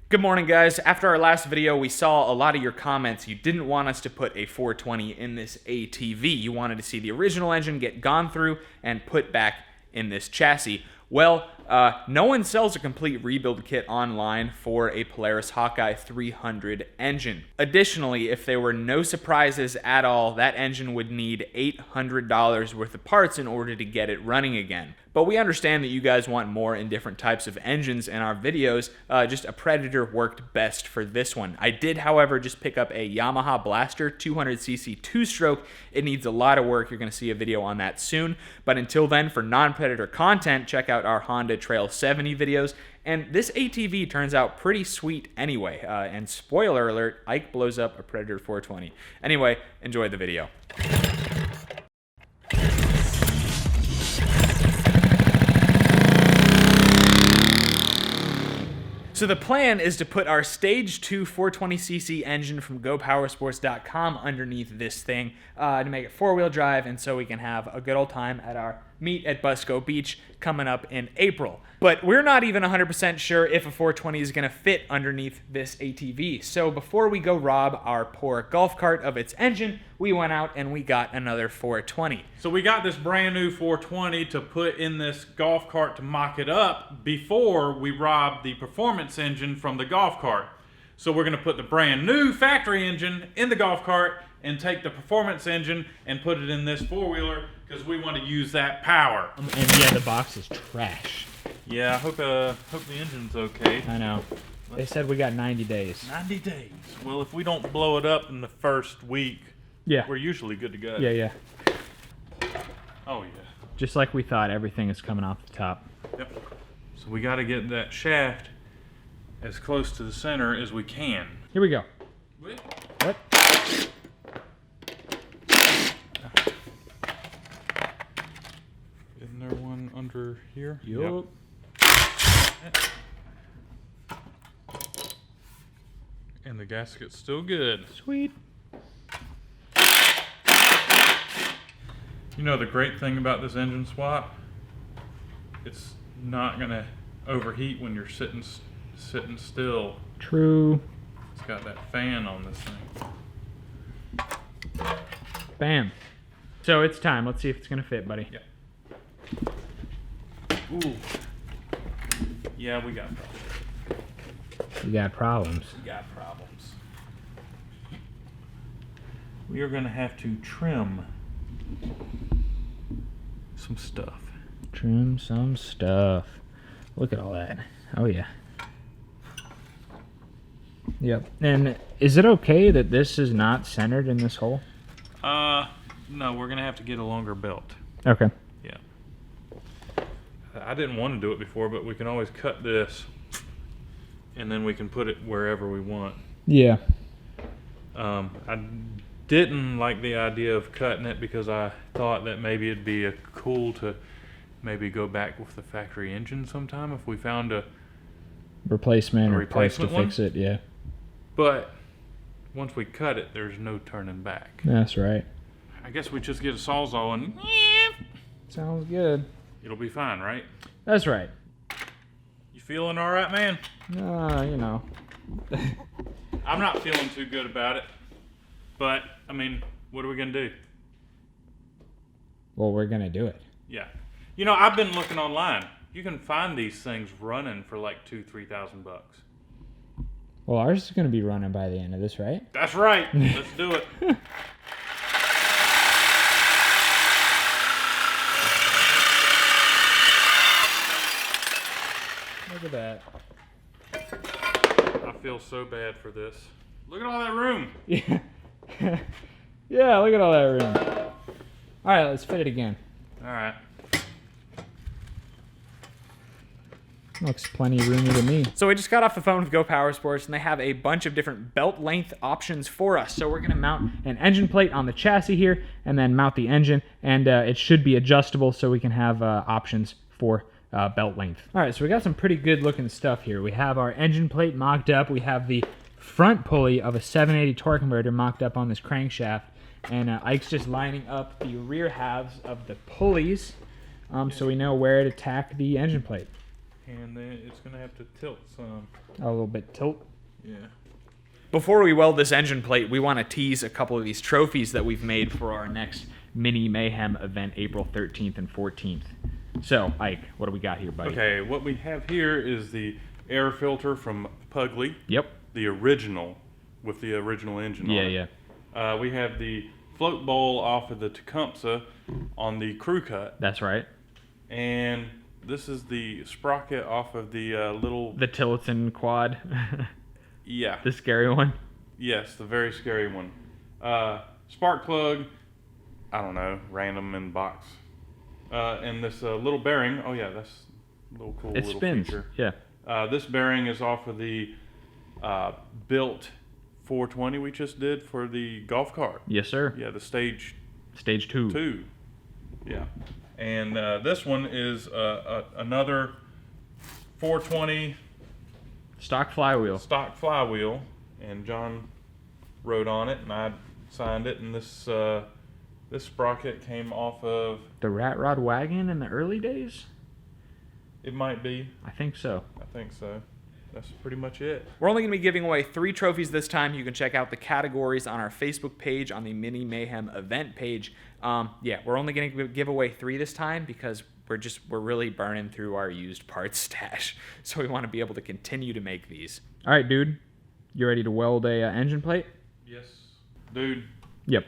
Good morning, guys. After our last video, we saw a lot of your comments. You didn't want us to put a 420 in this ATV. You wanted to see the original engine get gone through and put back in this chassis. Well, no one sells a complete rebuild kit online for a Polaris Hawkeye 300 engine. Additionally, if there were no surprises at all, that engine would need $800 worth of parts in order to get it running again. But we understand that you guys want more in different types of engines in our videos. Just a Predator worked best for this one. I did, however, just pick up a Yamaha Blaster 200cc two-stroke. It needs a lot of work. You're going to see a video on that soon. But until then, for non-Predator content, check out our Honda Trail 70 videos. And this ATV turns out pretty sweet anyway. And spoiler alert, Ike blows up a Predator 420. Anyway, enjoy the video. So the plan is to put our Stage 2 420cc engine from GoPowersports.com underneath this thing to make it four-wheel drive, and so we can have a good old time at our meet at Busco Beach coming up in April. But we're not even 100% sure if a 420 is going to fit underneath this ATV. So before we go rob our poor golf cart of its engine, we went out and we got another 420. So we got this brand new 420 to put in this golf cart to mock it up before we rob the performance engine from the golf cart. So we're going to put the brand new factory engine in the golf cart and take the performance engine and put it in this four-wheeler because we want to use that power. And yeah, the box is trash. Yeah, I hope the engine's okay. I know. They said we got 90 days. 90 days. Well, if we don't blow it up in the first week, yeah, we're usually good to go. Yeah. Oh, yeah. Just like we thought, everything is coming off the top. Yep. So we got to get that shaft as close to the center as we can. Here we go. What? Isn't there one under here? Yep. And the gasket's still good. Sweet. You know the great thing about this engine swap? It's not gonna overheat when you're sitting still. True. It's got that fan on this thing. Bam. So it's time. Let's see if it's gonna fit, buddy. Yeah. Ooh. Yeah, we got problems. You got problems. We got problems. We are gonna have to trim some stuff. Trim some stuff. Look at all that. Oh yeah. Yep. And is it okay that this is not centered in this hole? No, we're gonna have to get a longer belt. Okay. Yeah. I didn't want to do it before, but we can always cut this and then we can put it wherever we want. Yeah. I didn't like the idea of cutting it because I thought that maybe it'd be cool to maybe go back with the factory engine sometime if we found a Replacement or parts to one. fix it, yeah. But once we cut it, there's no turning back. That's right. I guess we just get a Sawzall and Sounds good. it'll be fine, right? That's right. You feeling all right, man? You know. I'm not feeling too good about it. But, I mean, what are we going to do? Well, we're gonna do it. Yeah. You know, I've been looking online. You can find these things running for like $2,000-3,000 bucks. Well, ours is gonna be running by the end of this, right? That's right. Let's do it. Look at that. I feel so bad for this. Look at all that room. Yeah. Yeah, look at all that room. All right, let's fit it again. All right. Looks plenty roomy to me. So we just got off the phone with Go Power Sports, and they have a bunch of different belt length options for us. So we're going to mount an engine plate on the chassis here, and then mount the engine, and it should be adjustable so we can have options for belt length. All right, so we got some pretty good looking stuff here. We have our engine plate mocked up. We have the front pulley of a 780 torque converter mocked up on this crankshaft, and Ike's just lining up the rear halves of the pulleys so we know where to tack the engine plate. And then it's gonna have to tilt some. A little bit tilt. Yeah. Before we weld this engine plate, we want to tease a couple of these trophies that we've made for our next Mini Mayhem event, April 13th and 14th. So, Ike, what do we got here, buddy? Okay, what we have here is the air filter from Pugly. Yep. The original, with the original engine on it. Yeah. We have the float bowl off of the Tecumseh on the crew cut. That's right. And this is the sprocket off of the little... The Tilton quad. Yeah. The scary one. Yes, the very scary one. Spark plug, I don't know, random in box. And this little bearing, oh yeah, that's a little cool little spins. feature. Yeah. This bearing is off of the built 420 we just did for the golf cart. Yes, sir. Yeah, the stage 2. 2. Yeah. And this one is another 420 Stock flywheel. stock flywheel, and John rode on it, and I signed it. And this this sprocket came off of... The Rat Rod wagon in the early days? It might be. I think so. I think so. That's pretty much it. We're only going to be giving away 3 trophies this time. You can check out the categories on our Facebook page, on the Mini Mayhem event page. Yeah, we're only going to give away 3 this time because we're really burning through our used parts stash. So we want to be able to continue to make these. All right, dude. You ready to weld a engine plate? Yes. Dude, Yep.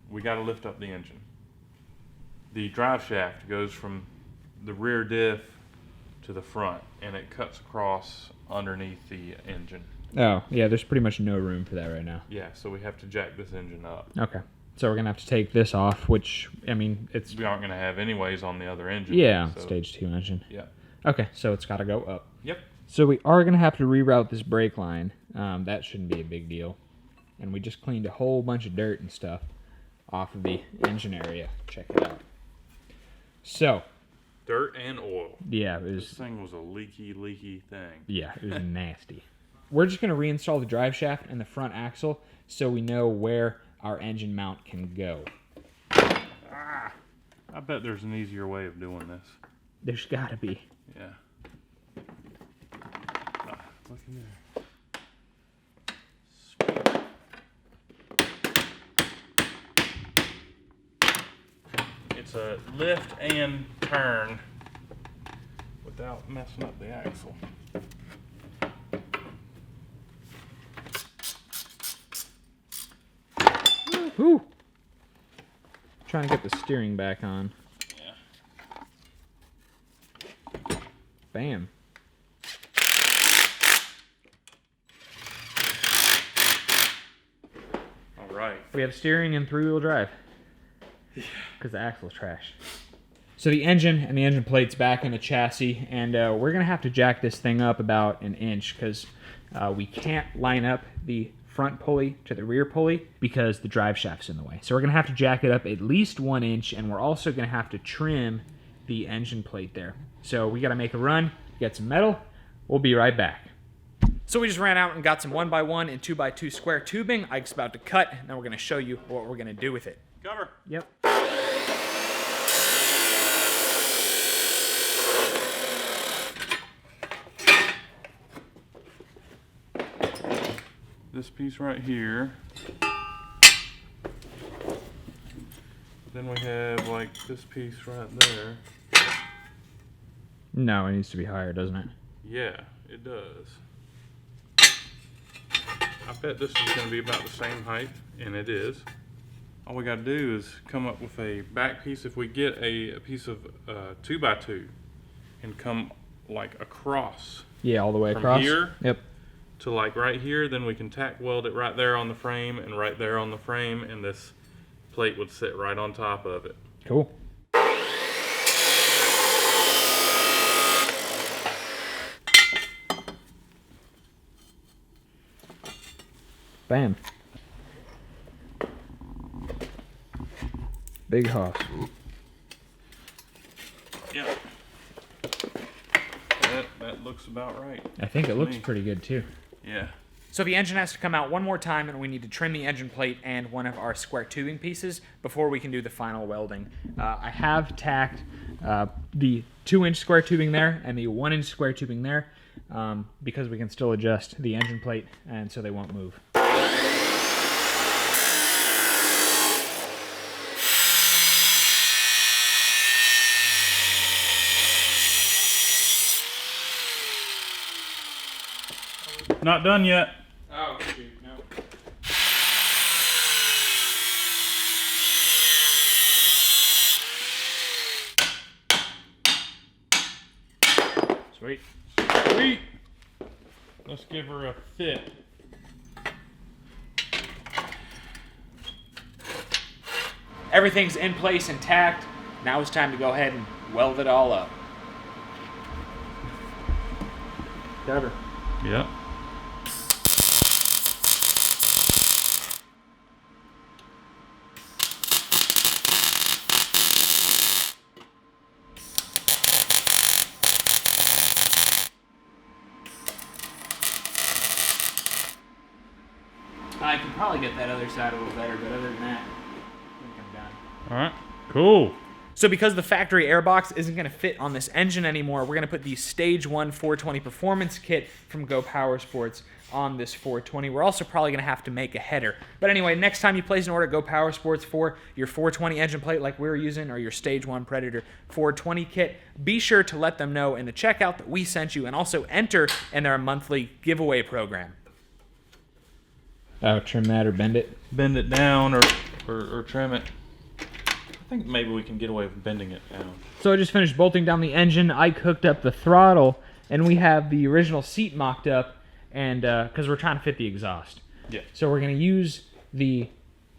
we got to lift up the engine. The drive shaft goes from the rear diff to the front, and it cuts across underneath the engine. Oh, yeah, there's pretty much no room for that right now. Yeah, so we have to jack this engine up. Okay. So we're going to have to take this off, which, I mean, it's... We aren't going to have anyways on the other engine. Yeah, so, stage 2 engine. Yeah. Okay, so it's got to go up. Yep. So we are going to have to reroute this brake line. That shouldn't be a big deal. And we just cleaned a whole bunch of dirt and stuff off of the engine area. Check it out. So, Dirt and oil. yeah, it This was... thing was a leaky thing. Yeah, it was nasty. We're just going to reinstall the drive shaft and the front axle so we know where our engine mount can go. I bet there's an easier way of doing this. There's got to be. Yeah. Look in there. It's a lift and turn without messing up the axle. Whew. Trying to get the steering back on. Yeah. Bam. All right. We have steering and 3-wheel drive. Because the axle's trash. So the engine and the engine plate's back in the chassis, and we're going to have to jack this thing up about an inch because we can't line up the front pulley to the rear pulley because the drive shaft's in the way. So we're going to have to jack it up at least 1 inch, and we're also going to have to trim the engine plate there. So we got to make a run, get some metal. We'll be right back. So we just ran out and got some 1x1 and 2x2 square tubing. Ike's about to cut, and then we're going to show you what we're going to do with it. Cover. Yep. This piece right here. Then we have like this piece right there. No, it needs to be higher, doesn't it? Yeah, it does. I bet this is going to be about the same height, and it is. All we got to do is come up with a back piece. If we get a piece of 2x2 and come like across Yeah, all the way from across. here Yep. to like right here, then we can tack weld it right there on the frame and right there on the frame, and this plate would sit right on top of it. Cool. Bam. Big hoss. Yeah. That looks about right. I think it looks Me. pretty good too. Yeah. So the engine has to come out one more time, and we need to trim the engine plate and one of our square tubing pieces before we can do the final welding. I have tacked the 2-inch square tubing there and the 1-inch square tubing there because we can still adjust the engine plate and so they won't move. Not done yet. Oh, shoot, no. Sweet. Sweet. Let's give her a fit. Everything's in place and tacked. Now it's time to go ahead and weld it all up. Cover. Yep. I can probably get that other side a little better, but other than that, I think I'm done. All right. Cool. So because the factory airbox isn't going to fit on this engine anymore, we're going to put the Stage 1 420 Performance Kit from Go Power Sports on this 420. We're also probably going to have to make a header. But anyway, next time you place an order at Go Power Sports for your 420 engine plate like we were using, or your Stage 1 Predator 420 kit, be sure to let them know in the checkout that we sent you, and also enter in their monthly giveaway program. Oh, trim that or bend it. Bend it down or trim it. I think maybe we can get away with bending it down. So I just finished bolting down the engine. Ike hooked up the throttle, and we have the original seat mocked up, and because we're trying to fit the exhaust. Yeah. So we're going to use the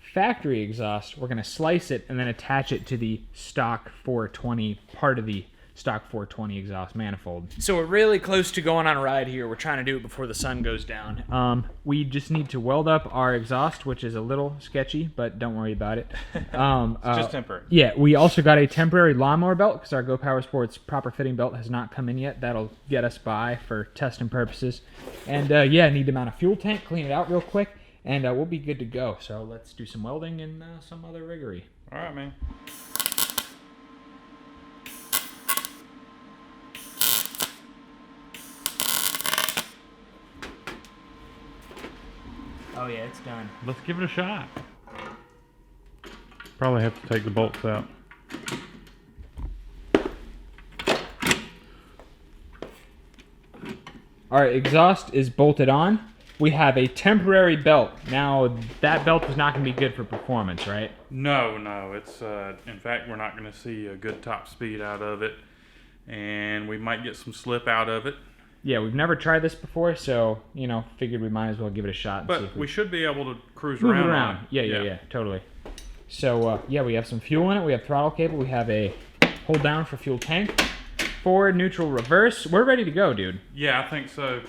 factory exhaust. We're going to slice it and then attach it to the stock 420, part of the stock 420 exhaust manifold. So we're really close to going on a ride here. We're trying to do it before the sun goes down. We just need to weld up our exhaust, which is a little sketchy, but don't worry about it. It's just temporary. Yeah, we also got a temporary lawnmower belt because our Go Power Sports proper fitting belt has not come in yet. That'll get us by for testing purposes. And yeah, need to mount a fuel tank, clean it out real quick, and we'll be good to go. So let's do some welding and some other riggery. All right, man. Oh yeah, it's done. Let's give it a shot. Probably have to take the bolts out. Our exhaust is bolted on. We have a temporary belt. Now, that belt is not going to be good for performance, right? No. It's in fact, we're not going to see a good top speed out of it, and we might get some slip out of it. Yeah, we've never tried this before, so, figured we might as well give it a shot. And see But if we should be able to cruise move it around. around. Yeah, totally. So, yeah, we have some fuel in it. We have throttle cable. We have a hold down for fuel tank. Forward, neutral, reverse. We're ready to go, dude. Yeah, I think so.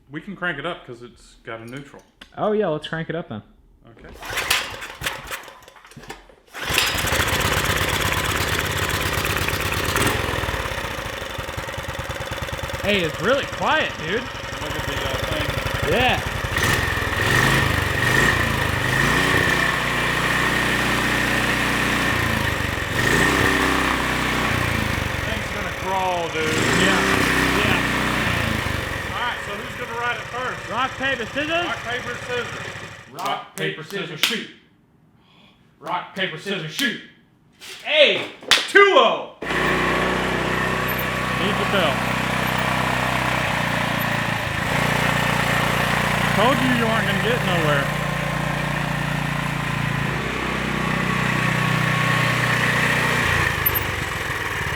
We can crank it up because it's got a neutral. Oh, yeah, let's crank it up then. Okay. Hey, it's really quiet, dude. Look at the thing. Yeah. Thing's gonna crawl, dude. Yeah. Alright, so who's gonna ride it first? Rock, paper, scissors. Rock, paper, scissors. Rock, paper, scissors, shoot. Rock, paper, scissors, shoot. Hey, 2-0. Need the belt. Told you weren't gonna get nowhere.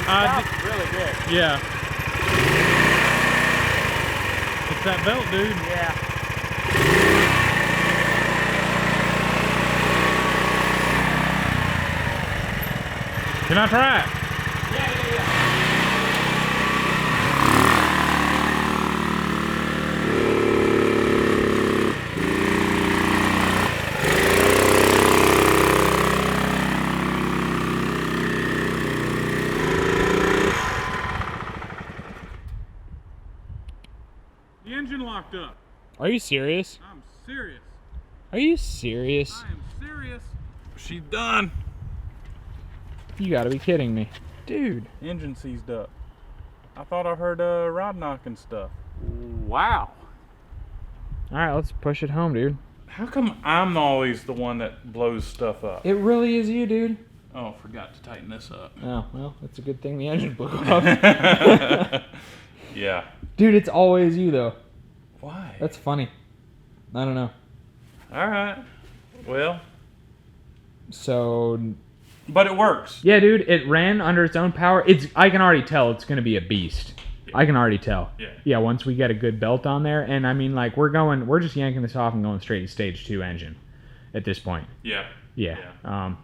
That's really good. Yeah. It's that belt, dude. Yeah. Can I try it? Yeah. The engine locked up. Are you serious? I'm serious. Are you serious? I am serious. She's done. You gotta be kidding me. Dude. Engine seized up. I thought I heard rod knocking stuff. Wow. Alright, let's push it home, dude. How come I'm always the one that blows stuff up? It really is you, dude. Oh, forgot to tighten this up. Oh, well, that's a good thing the engine blew up. Yeah. Dude, it's always you, though. Why? That's funny. I don't know. All right. Well. So... But it works. Yeah, dude, it ran under its own power. I can already tell it's going to be a beast. Yeah. I can already tell. Yeah. Yeah, once we get a good belt on there. And, I mean, like, we're just yanking this off and going straight to stage 2 engine at this point. Yeah. Yeah.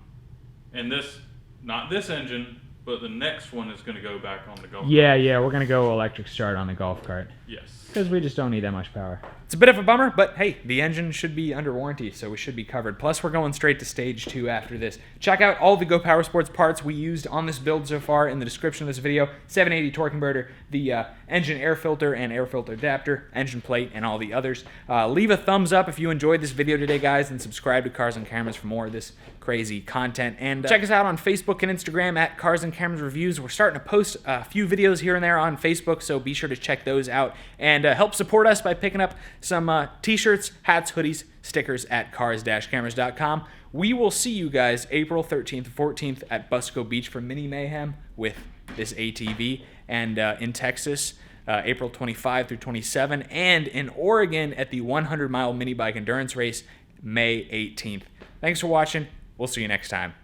And this, not this engine, but the next one is going to go back on the golf cart. Yeah, we're going to go electric start on the golf cart. Yes. Because we just don't need that much power. It's a bit of a bummer, but hey, the engine should be under warranty, so we should be covered. Plus, we're going straight to stage 2 after this. Check out all the Go Power Sports parts we used on this build so far in the description of this video. 780 torque converter, the engine air filter and air filter adapter, engine plate, and all the others. Leave a thumbs up if you enjoyed this video today, guys, and subscribe to Cars and Cameras for more of this crazy content. And check us out on Facebook and Instagram at Cars and Cameras Reviews. We're starting to post a few videos here and there on Facebook, so be sure to check those out. And help support us by picking up some t-shirts, hats, hoodies, stickers at cars-cameras.com. We will see you guys April 13th and 14th at Busco Beach for Mini Mayhem with this ATV, and in Texas, April 25 through 27, and in Oregon at the 100-mile mini bike endurance race, May 18th. Thanks for watching. We'll see you next time.